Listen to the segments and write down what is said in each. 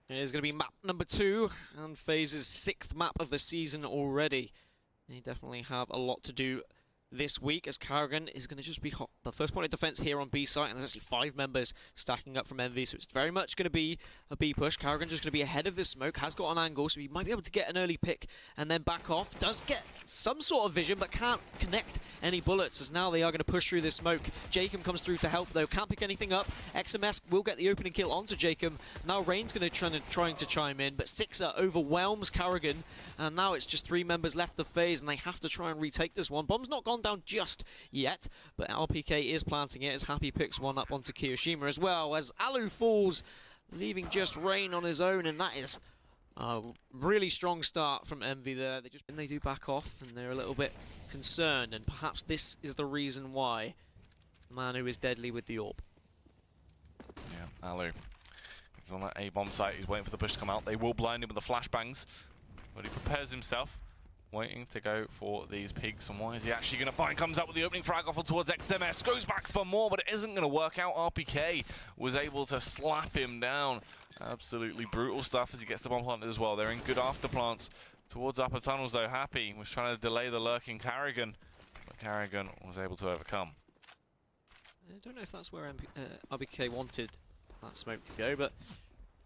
It is going to be map number 2, and FaZe's 6th map of the season already. They definitely have a lot to do this week, as Karrigan is going to just be hot. The first point of defense here on B site, and there's actually 5 members stacking up from EnVy, so it's very much going to be a B push. Karrigan just going to be ahead of this smoke, has got an angle, so he might be able to get an early pick and then back off. Does get some sort of vision, but can't connect any bullets, as now they are going to push through this smoke. Jacob comes through to help, though. Can't pick anything up. XMS will get the opening kill onto Jacob. Now Rain's going to trying to chime in, but Sixer overwhelms Karrigan, and now it's just 3 members left of FaZe, and they have to try and retake this one. Bomb's not gone down just yet, but RPK is planting it as Happy picks one up onto Kiyoshima as well, as Alu falls, leaving just Rain on his own, and that is a really strong start from EnVy there. They do back off, and they're a little bit concerned, and perhaps this is the reason why the man who is deadly with the orb. Yeah, Alu. He's on that A-bomb site, he's waiting for the push to come out. They will blind him with the flashbangs, but he prepares himself, waiting to go for these pigs. And what is he actually going to find? Comes up with the opening frag off towards XMS, goes back for more, but it isn't going to work out. RPK was able to slap him down. Absolutely brutal stuff as he gets the bomb planted as well. They're in good afterplants towards upper tunnels, though. Happy was trying to delay the lurking Karrigan, but Karrigan was able to overcome. I don't know if that's where RBK wanted that smoke to go, but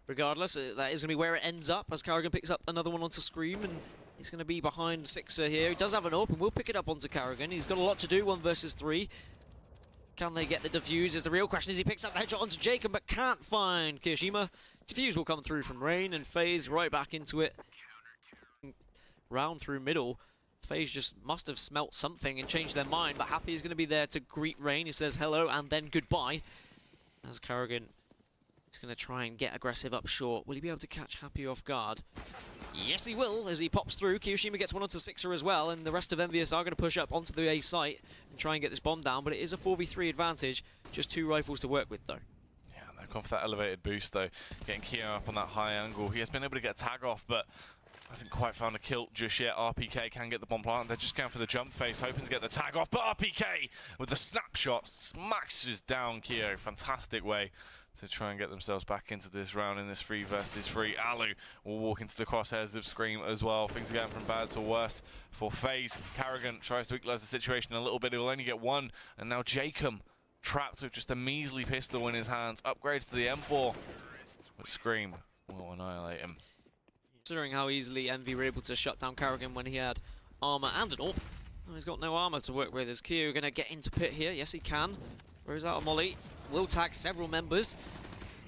regardless, that is going to be where it ends up, as Karrigan picks up another one onto Scream, and he's going to be behind Sixer here. He does have an AWP, and will pick it up onto Karrigan. He's got a lot to do, 1 versus 3. Can they get the defuse is the real question, as he picks up the headshot onto Jacob, but can't find Kiyoshima. Defuse will come through from Rain, and FaZe right back into it. Round through middle. FaZe just must have smelt something and changed their mind, but Happy is going to be there to greet Rain. He says hello and then goodbye, as Karrigan is going to try and get aggressive up short. Will he be able to catch Happy off guard? Yes, he will, as he pops through. Kiyoshima gets one onto Sixer as well, and the rest of EnVyUs are going to push up onto the A site and try and get this bomb down, but it is a 4v3 advantage. Just 2 rifles to work with, though. Yeah, they've gone for that elevated boost, though. Getting Keo up on that high angle. He has been able to get a tag off, but hasn't quite found a kill just yet. RPK can get the bomb plant. They're just going for the jump face, hoping to get the tag off, but RPK with the snapshot smashes down Keo. Fantastic way to try and get themselves back into this round in this 3 versus 3. Alu will walk into the crosshairs of Scream as well. Things are going from bad to worse for FaZe. Karrigan tries to equalize the situation a little bit. He'll only get 1, and now Jacob trapped with just a measly pistol in his hands. Upgrades to the M4, but Scream will annihilate him. Considering how easily EnVy were able to shut down Karrigan when he had armor and an AWP. Oh, he's got no armor to work with. Is Kyo going to get into pit here? Yes, he can. Throws out a molly. Will tag several members.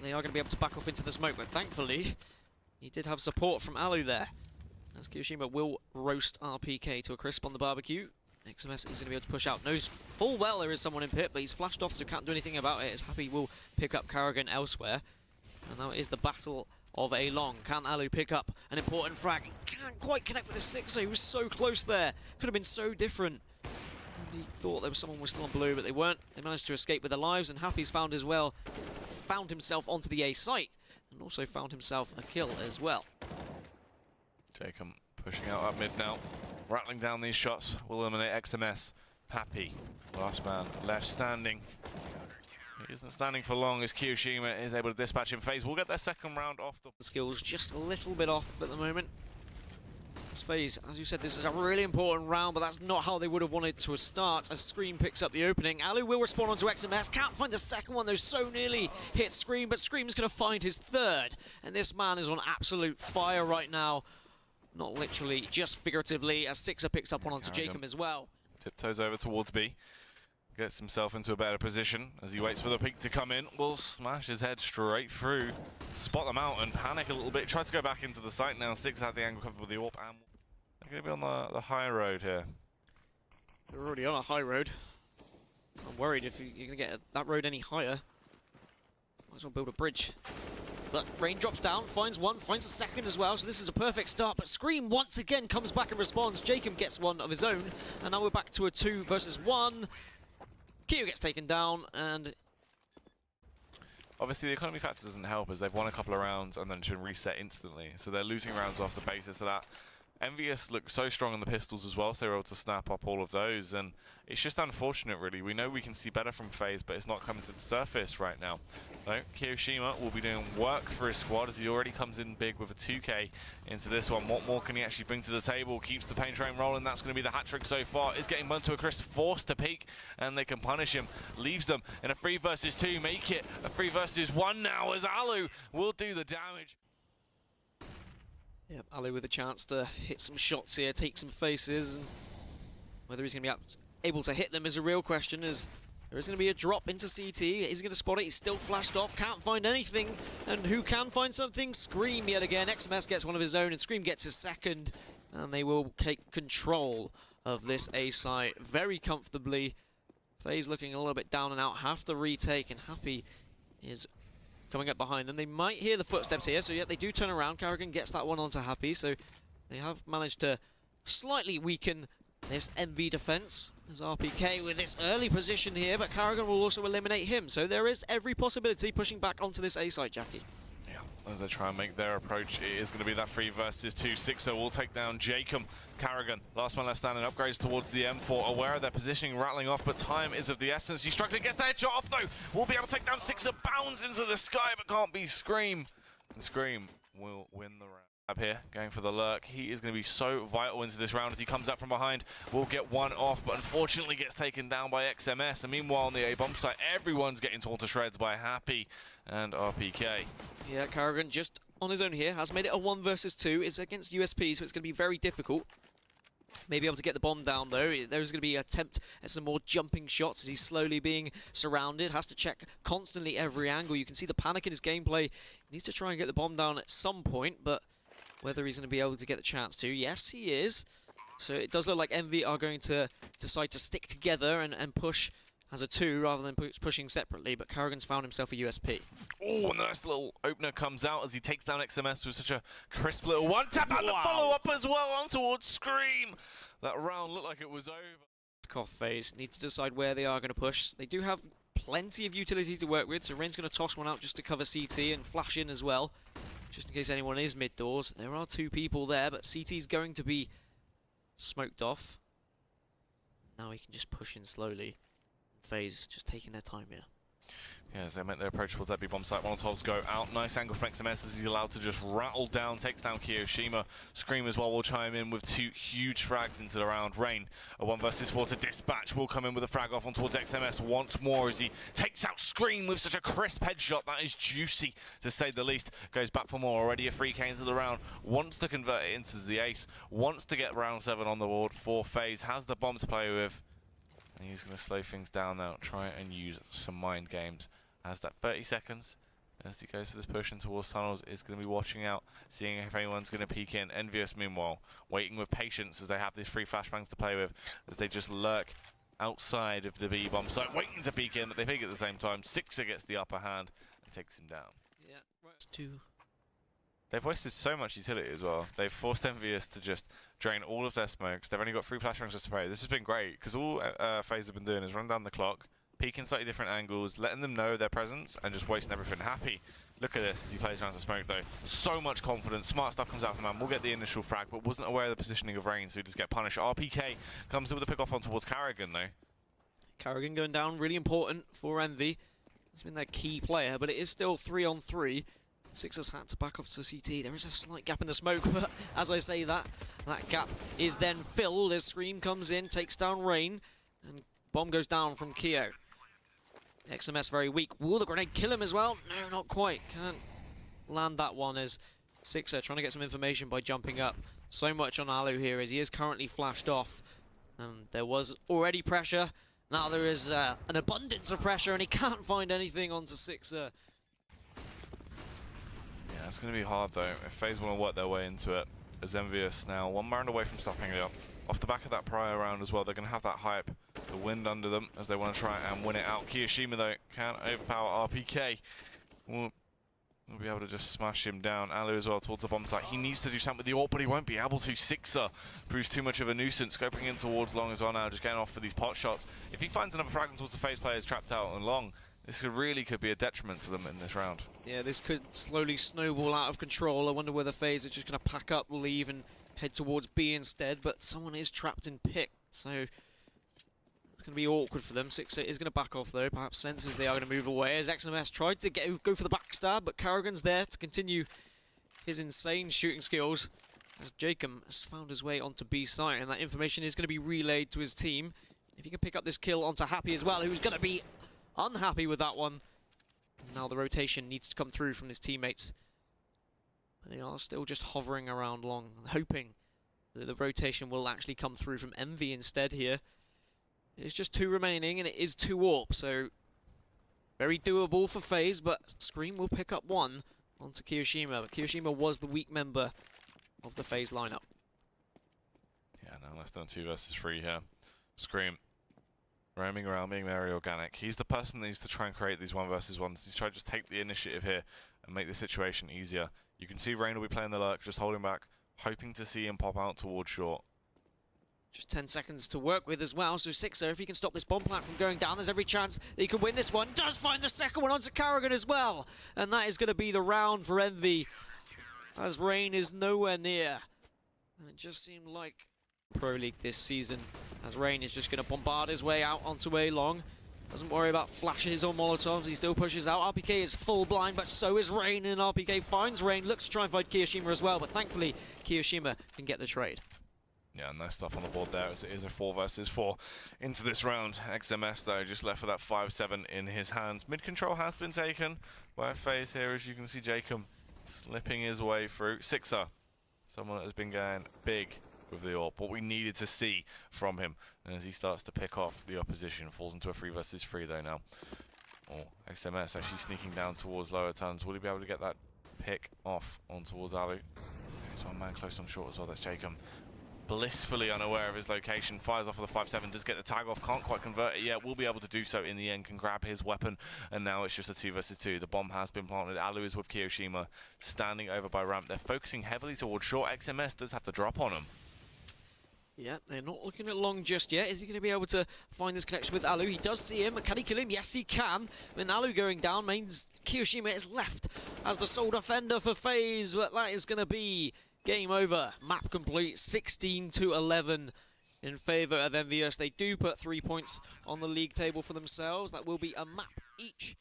They are going to be able to back off into the smoke, but thankfully, he did have support from Alu there, as Kiyoshima will roast RPK to a crisp on the barbecue. XMS is going to be able to push out. Knows full well there is someone in pit, but he's flashed off, so can't do anything about it, as Happy will pick up Karrigan elsewhere. And now it is the battle of a long. Can Alu pick up an important frag? He can't quite connect with the Sixer. He was so close there. Could have been so different. And he thought there was someone was still on blue, but they weren't. They managed to escape with their lives, and Happy's found himself onto the A site, and also found himself a kill as well. Jacob pushing out up mid now. Rattling down these shots will eliminate XMS. Happy, last man left standing. He isn't standing for long, as Kiyoshima is able to dispatch him. FaZe will get their second round off. The skills just a little bit off at the moment. As FaZe, as you said, this is a really important round, but that's not how they would have wanted to start, as Scream picks up the opening. Alu will respond onto XMS. Can't find the second one, though. So nearly hit Scream, but Scream's going to find his 3rd. And this man is on absolute fire right now. Not literally, just figuratively, as Sixer picks up one onto Jacob as well. Tiptoes over towards B. Gets himself into a better position as he waits for the peak to come in. Will smash his head straight through, spot them out and panic a little bit. Tries to go back into the site now. Six had the angle covered with the AWP, and they're going to be on the high road here. They're already on a high road. I'm worried if you're going to get that road any higher. Might as well build a bridge. But Rain drops down, finds one, finds a second as well, so this is a perfect start. But Scream once again comes back and responds. Jacob gets one of his own, and now we're back to a 2 versus 1. Kyo gets taken down, and obviously the economy factor doesn't help, as they've won a couple of rounds and then it's been reset instantly. So they're losing rounds off the basis of that. EnVyUs look so strong on the pistols as well, so they're able to snap up all of those, and it's just unfortunate, really. We know we can see better from FaZe, but it's not coming to the surface right now. So Kiyoshima will be doing work for his squad as he already comes in big with a 2K into this one. What more can he actually bring to the table? Keeps the pain train rolling. That's going to be the hat trick so far. Is getting burnt to a crisp, forced to peek, and they can punish him. Leaves them in a 3 versus 2. Make it a 3 versus 1 now as Alu will do the damage. Yeah, Ali with a chance to hit some shots here, take some faces, and whether he's going to be able to hit them is a real question, as there is going to be a drop into CT. He's going to spot it. He's still flashed off, can't find anything, and who can find something? Scream yet again. XMS gets one of his own, and Scream gets his second, and they will take control of this A site very comfortably. FaZe looking a little bit down and out, have to retake, and Happy is coming up behind them. They might hear the footsteps here, so yeah, they do turn around. Carrigan gets that one onto Happy, so they have managed to slightly weaken this MV defense. There's RPK with this early position here, but Carrigan will also eliminate him, so there is every possibility pushing back onto this A site, Jackie. Yeah, as they try and make their approach, it is going to be that 3 versus 2. Sixer will take down Jacob. Carrigan, last man left standing, upgrades towards the M4, aware of their positioning, rattling off, but time is of the essence. He's struggling, gets the headshot off though. Will be able to take down Sixer, bounds into the sky, but can't be Scream. And Scream will win the round. Up here, going for the lurk. He is going to be so vital into this round as he comes up from behind. Will get one off, but unfortunately gets taken down by XMS. And meanwhile, on the A bomb site, everyone's getting torn to shreds by Happy and RPK. Yeah, Carrigan just on his own here, has made it a 1 versus 2. It's against USP, so it's going to be very difficult. Maybe able to get the bomb down though. There's going to be an attempt at some more jumping shots as he's slowly being surrounded. Has to check constantly every angle. You can see the panic in his gameplay. He needs to try and get the bomb down at some point, but whether he's going to be able to get the chance to, yes, he is. So it does look like EnVy are going to decide to stick together and push as a 2 rather than pushing separately, but Carrigan's found himself a USP. Oh, and the nice little opener comes out as he takes down XMS with such a crisp little one tap, and the follow-up as well on towards Scream. That round looked like it was over. Off FaZe need to decide where they are going to push. They do have plenty of utility to work with, so Rain's going to toss one out just to cover CT and flash in as well, just in case anyone is mid-doors. There are 2 people there, but CT's going to be smoked off. Now he can just push in slowly. FaZe just taking their time here. Yeah, as they make their approach towards that B bomb site, Molotovs go out. Nice angle from XMS as he's allowed to just rattle down, takes down Kiyoshima. Scream as well will chime in with 2 huge frags into the round. Rain, a 1 versus 4 to Dispatch, will come in with a frag off on towards XMS once more as he takes out Scream with such a crisp headshot. That is juicy, to say the least. Goes back for more, already a 3K into the round. Wants to convert it into the ace. Wants to get round 7 on the board for FaZe. Has the bomb to play with. And he's going to slow things down now, try and use some mind games. As that 30 seconds, as he goes for this push in towards tunnels, is going to be watching out, seeing if anyone's going to peek in. EnVyUs, meanwhile, waiting with patience as they have these 3 flashbangs to play with, as they just lurk outside of the B bomb site, waiting to peek in, but they peek at the same time. Sixer gets the upper hand and takes him down. Yeah, right. 2. They've wasted so much utility as well. They've forced EnVyUs to just drain all of their smokes. They've only got 3 flashbangs just to play. This has been great, because all FaZe have been doing is run down the clock, peeking slightly different angles, letting them know their presence, and just wasting everything. Happy, look at this as he plays around the smoke though. So much confidence, smart stuff comes out from him. We'll get the initial frag, but wasn't aware of the positioning of Rain, so he just get punished. RPK comes in with a pick off on towards Carrigan though. Carrigan going down, really important for EnVy. He's been their key player, but it is still 3 on 3. Sixers had to back off to CT. There is a slight gap in the smoke, but as I say that gap is then filled as Scream comes in, takes down Rain, and bomb goes down from Keo. XMS very weak. Will the grenade kill him as well? No, not quite. Can't land that one as Sixer trying to get some information by jumping up. So much on Alu here as he is currently flashed off. And there was already pressure. Now there is an abundance of pressure and he can't find anything onto Sixer. Yeah, it's going to be hard though if FaZe want to work their way into it. As EnVyUs now 1 round away from stopping it up. Off the back of that prior round as well, they're going to have that hype, the wind under them as they want to try and win it out. Kiyoshima though can't overpower RPK. We'll be able to just smash him down. Alu as well towards the bomb site. He needs to do something with the AWP, but he won't be able to. Sixer proves too much of a nuisance. Scoping in towards Long as well now, just getting off for these pot shots. If he finds another fragment towards the FaZe players trapped out on Long, this could be a detriment to them in this round. Yeah, this could slowly snowball out of control. I wonder whether FaZe are just going to pack up, leave, and head towards B instead, but someone is trapped in pick, so it's going to be awkward for them. Sixer is going to back off though, perhaps senses they are going to move away as XMS tried to go for the backstab, but Karrigan's there to continue his insane shooting skills as Jacob has found his way onto B site, and that information is going to be relayed to his team. If he can pick up this kill onto Happy as well, who's going to be unhappy with that one. Now the rotation needs to come through from his teammates. They are still just hovering around long, hoping that the rotation will actually come through from Envy instead here. It's just 2 remaining, and it is 2 AWP, so very doable for FaZe, but Scream will pick up 1 onto Kiyoshima. But Kiyoshima was the weak member of the FaZe lineup. Yeah, now left on 2 versus 3 here. Scream roaming around, being very organic. He's the person that needs to try and create these 1 versus 1s. He's trying to just take the initiative here and make the situation easier. You can see Rain will be playing the lurk, just holding back, hoping to see him pop out towards short. Just 10 seconds to work with as well, so Sixer, if he can stop this bomb plant from going down, there's every chance that he could win this one. Does find the second one onto Karrigan as well, and that is going to be the round for Envy, as Rain is nowhere near. And it just seemed like Pro League this season, as Rain is just going to bombard his way out onto A long. Doesn't worry about flashes or molotovs, he still pushes out. RPK is full blind, but so is Rain, and RPK finds Rain, looks to try and find Kiyoshima as well, but thankfully Kiyoshima can get the trade. Yeah, nice stuff on the board there, as it is a 4 versus 4 into this round. XMS, though, just left with that 5-7 in his hands. Mid-control has been taken by FaZe here, as you can see Jacob slipping his way through. Sixer, someone that has been going big with the AWP. What we needed to see from him. And as he starts to pick off the opposition, falls into a 3 versus 3 though now. Oh, XMS actually sneaking down towards lower tons. Will he be able to get that pick off on towards Alu? There's one man close on short as well, that's Jacob. Blissfully unaware of his location, fires off with a 5-7, does get the tag off, can't quite convert it yet, will be able to do so in the end, can grab his weapon, and now it's just a 2 versus 2. The bomb has been planted. Alu is with Kiyoshima, standing over by ramp. They're focusing heavily towards short. XMS does have to drop on him. Yeah, they're not looking at long just yet. Is he going to be able to find this connection with Alu? He does see him. Can he kill him? Yes, he can. And Alu going down means Kiyoshima is left as the sole defender for FaZe, but that is going to be game over. Map complete, 16-11 in favour of EnVyUs. They do put 3 points on the league table for themselves. That will be a map each